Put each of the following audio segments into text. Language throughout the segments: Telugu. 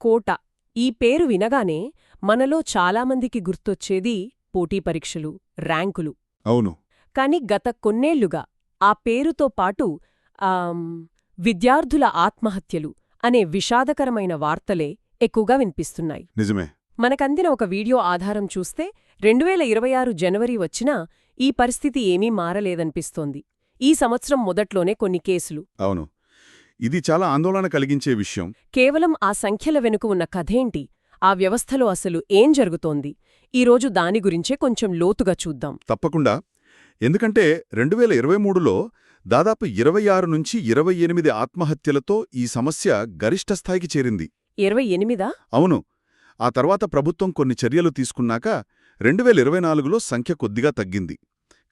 కోట ఈ పేరు వినగానే మనలో చాలామందికి గుర్తొచ్చేది పోటీ పరీక్షలు, ర్యాంకులు. అవును. కాని గత కొన్నేళ్లుగా ఆ పేరుతో పాటు విద్యార్థుల ఆత్మహత్యలు అనే విషాదకరమైన వార్తలే ఎక్కువగా వినిపిస్తున్నాయి. నిజమే. మనకందిన ఒక వీడియో ఆధారం చూస్తే 2026 జనవరి వచ్చినా ఈ పరిస్థితి ఏమీ మారలేదనిపిస్తోంది. ఈ సంవత్సరం మొదట్లోనే కొన్ని కేసులు. అవును. ఇది చాలా ఆందోళన కలిగించే విషయం. కేవలం ఆ సంఖ్యల వెనుక ఉన్న కథేంటి, ఆ వ్యవస్థలో అసలు ఏం జరుగుతోంది, ఈరోజు దాని గురించే కొంచెం లోతుగా చూద్దాం. తప్పకుండా. ఎందుకంటే 2023లో దాదాపు 26 నుంచి 28 ఆత్మహత్యలతో ఈ సమస్య గరిష్ట స్థాయికి చేరింది. 28? అవును. ఆ తర్వాత ప్రభుత్వం కొన్ని చర్యలు తీసుకున్నాక 2024లో సంఖ్య కొద్దిగా తగ్గింది.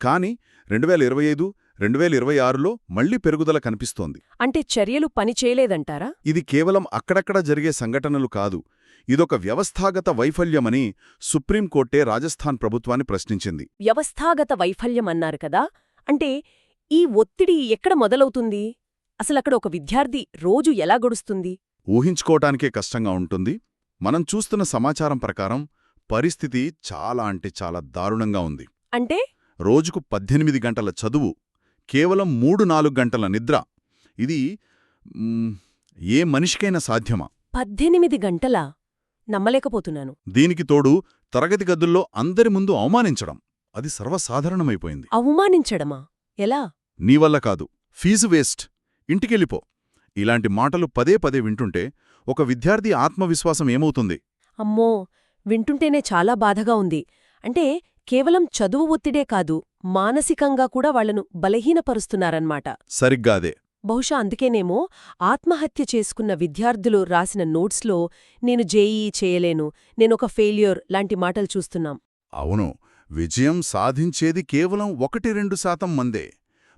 కానీ 2025, 2026లో మళ్లీ పెరుగుదల కనిపిస్తోంది. అంటే చర్యలు పనిచేయలేదంటారా? ఇది కేవలం అక్కడక్కడ జరిగే సంఘటనలు కాదు, ఇదొక వ్యవస్థాగత వైఫల్యమని సుప్రీంకోర్టే రాజస్థాన్ ప్రభుత్వాన్ని ప్రశ్నించింది. వ్యవస్థాగత వైఫల్యమన్నారు కదా, అంటే ఈ ఒత్తిడి ఎక్కడ మొదలవుతుంది? అసలక్కడ ఒక విద్యార్థి రోజు ఎలా గడుస్తుంది? ఊహించుకోవటానికే కష్టంగా ఉంటుంది. మనం చూస్తున్న సమాచారం ప్రకారం పరిస్థితి చాలా అంటే చాలా దారుణంగా ఉంది. అంటే రోజుకు 18 గంటల చదువు, కేవలం 3-4 గంటల నిద్ర. ఇది ఏ మనిషికైనా సాధ్యమా? 18 గంటలా? నమ్మలేకపోతున్నాను. దీనికి తోడు తరగతి గదుల్లో అందరి ముందు అవమానించడం, అది సర్వసాధారణమైపోయింది. అవమానించడమా? ఎలా? నీవల్ల కాదు, ఫీజు వేస్ట్, ఇంటికెళ్ళిపో, ఇలాంటి మాటలు పదే పదే వింటుంటే ఒక విద్యార్థి ఆత్మవిశ్వాసం ఏమవుతుంది? అమ్మో, వింటుంటేనే చాలా బాధగా ఉంది. అంటే కేవలం చదువు ఒత్తిడే కాదు, మానసికంగా కూడా వాళ్లను బలహీనపరుస్తున్నారన్నమాట. సరిగ్గా అదే. బహుశా అందుకేనేమో ఆత్మహత్య చేసుకున్న విద్యార్థులు రాసిన నోట్స్లో నేను జేఈఈ చేయలేను, నేనొక ఫెయిల్యూర్ లాంటి మాటలు చూస్తున్నాం. అవును. విజయం సాధించేది కేవలం 1-2% మందే.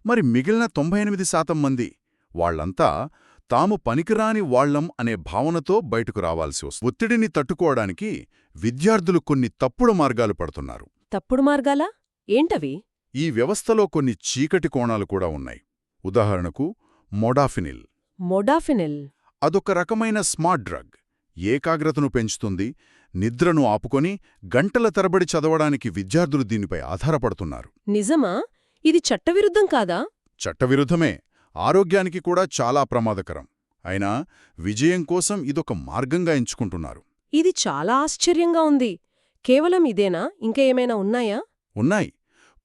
మరి మిగిలిన 98% మంది వాళ్లంతా తాము పనికిరాని వాళ్లం అనే భావనతో బయటకు రావాల్సి వస్తుంది. ఒత్తిడిని తట్టుకోవడానికి విద్యార్థులు కొన్ని తప్పుడు మార్గాలు పడుతున్నారు. తప్పుడు మార్గాలా? ఏంటవి? ఈ వ్యవస్థలో కొన్ని చీకటి కోణాలు కూడా ఉన్నాయి. ఉదాహరణకు మోడాఫినిల్. మోడాఫినిల్ అదొక రకమైన స్మార్ట్ డ్రగ్. ఏకాగ్రతను పెంచుతుంది. నిద్రను ఆపుకొని గంటల తరబడి చదవడానికి విద్యార్థులు దీనిపై ఆధారపడుతున్నారు. నిజమా? ఇది చట్టవిరుద్ధం కాదా? చట్టవిరుద్ధమే. ఆరోగ్యానికి కూడా చాలా ప్రమాదకరం. అయినా విజయం కోసం ఇదొక మార్గంగా ఎంచుకుంటున్నారు. ఇది చాలా ఆశ్చర్యంగా ఉంది. కేవలం ఇదేనా? ఇంకా ఏమైనా ఉన్నాయా? ఉన్నాయి.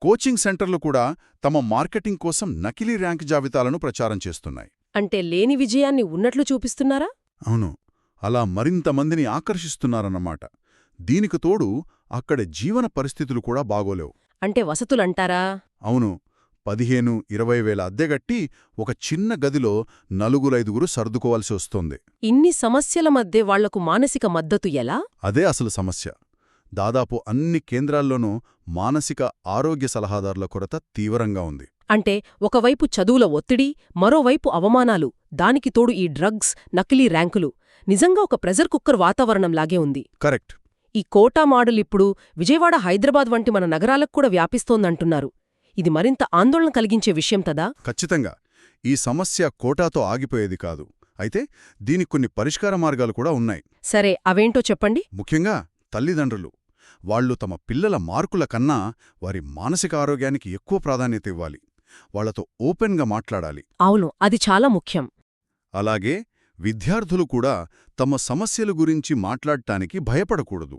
కోచింగ్ సెంటర్లు కూడా తమ మార్కెటింగ్ కోసం నకిలీ ర్యాంక్ జాబితాలను ప్రచారం చేస్తున్నాయి. అంటే లేని విజయాన్ని ఉన్నట్లు చూపిస్తున్నారా? అవును. అలా మరింత మందిని ఆకర్షిస్తున్నారన్నమాట. దీనికి తోడు అక్కడ జీవన పరిస్థితులు కూడా బాగోలేవు. అంటే వసతులంటారా? అవును. 15-20 వేల అద్దెగట్టి ఒక చిన్న గదిలో 4-5 సర్దుకోవాల్సి వస్తోంది. ఇన్ని సమస్యల మధ్య వాళ్లకు మానసిక మద్దతు ఎలా? అదే అసలు సమస్య. దాదాపు అన్ని కేంద్రాల్లోనూ మానసిక ఆరోగ్య సలహాదారుల కొరత తీవ్రంగా ఉంది. అంటే ఒకవైపు చదువుల ఒత్తిడి, మరోవైపు అవమానాలు, దానికి తోడు ఈ డ్రగ్స్, నకిలీ ర్యాంకులు. నిజంగా ఒక ప్రెజర్ కుక్కర్ వాతావరణంలాగే ఉంది. కరెక్ట్. ఈ కోటా మోడల్ ఇప్పుడు విజయవాడ, హైదరాబాద్ వంటి మన నగరాలకు కూడా వ్యాపిస్తోందంటున్నారు. ఇది మరింత ఆందోళన కలిగించే విషయం తదా? ఖచ్చితంగా. ఈ సమస్య కోటాతో ఆగిపోయేది కాదు. అయితే దీనికి కొన్ని పరిష్కార మార్గాలు కూడా ఉన్నాయి. సరే, అవేంటో చెప్పండి. ముఖ్యంగా తల్లిదండ్రులు. వాళ్లు తమ పిల్లల మార్కుల కన్నా వారి మానసిక ఆరోగ్యానికి ఎక్కువ ప్రాధాన్యత ఇవ్వాలి. వాళ్లతో ఓపెన్గా మాట్లాడాలి. అవును, అది చాలా ముఖ్యం. అలాగే విద్యార్థులు కూడా తమ సమస్యల గురించి మాట్లాడటానికి భయపడకూడదు.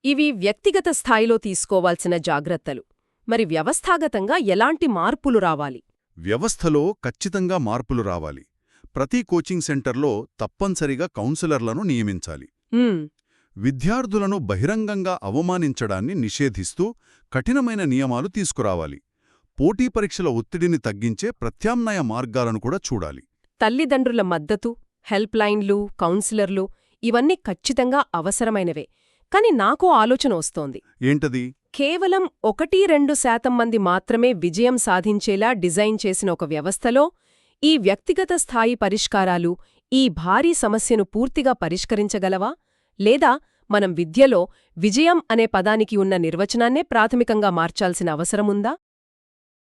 ఇవి వ్యక్తిగత స్థాయిలో తీసుకోవాల్సిన జాగ్రత్తలు. మరి వ్యవస్థాగతంగా ఎలాంటి మార్పులు రావాలి? వ్యవస్థలో ఖచ్చితంగా మార్పులు రావాలి. ప్రతి కోచింగ్ సెంటర్లో తప్పనిసరిగా కౌన్సిలర్లను నియమించాలి. విద్యార్థులను బహిరంగంగా అవమానించడాన్ని నిషేధిస్తూ కఠినమైన నియమాలు తీసుకురావాలి. పోటీ పరీక్షల ఒత్తిడిని తగ్గించే ప్రత్యామ్నాయ మార్గాలను కూడా చూడాలి. తల్లిదండ్రుల మద్దతు, హెల్ప్ లైన్లు, కౌన్సిలర్లు ఇవన్నీ ఖచ్చితంగా అవసరమైనవే. కాని నాకో ఆలోచన వస్తోంది. ఏంటది? కేవలం 1-2% మంది మాత్రమే విజయం సాధించేలా డిజైన్ చేసిన ఒక వ్యవస్థలో ఈ వ్యక్తిగత స్థాయి పరిష్కారాలు ఈ భారీ సమస్యను పూర్తిగా పరిష్కరించగలవా? లేదా మనం విద్యలో విజయం అనే పదానికి ఉన్న నిర్వచనాన్నే ప్రాథమికంగా మార్చాల్సిన అవసరముందా?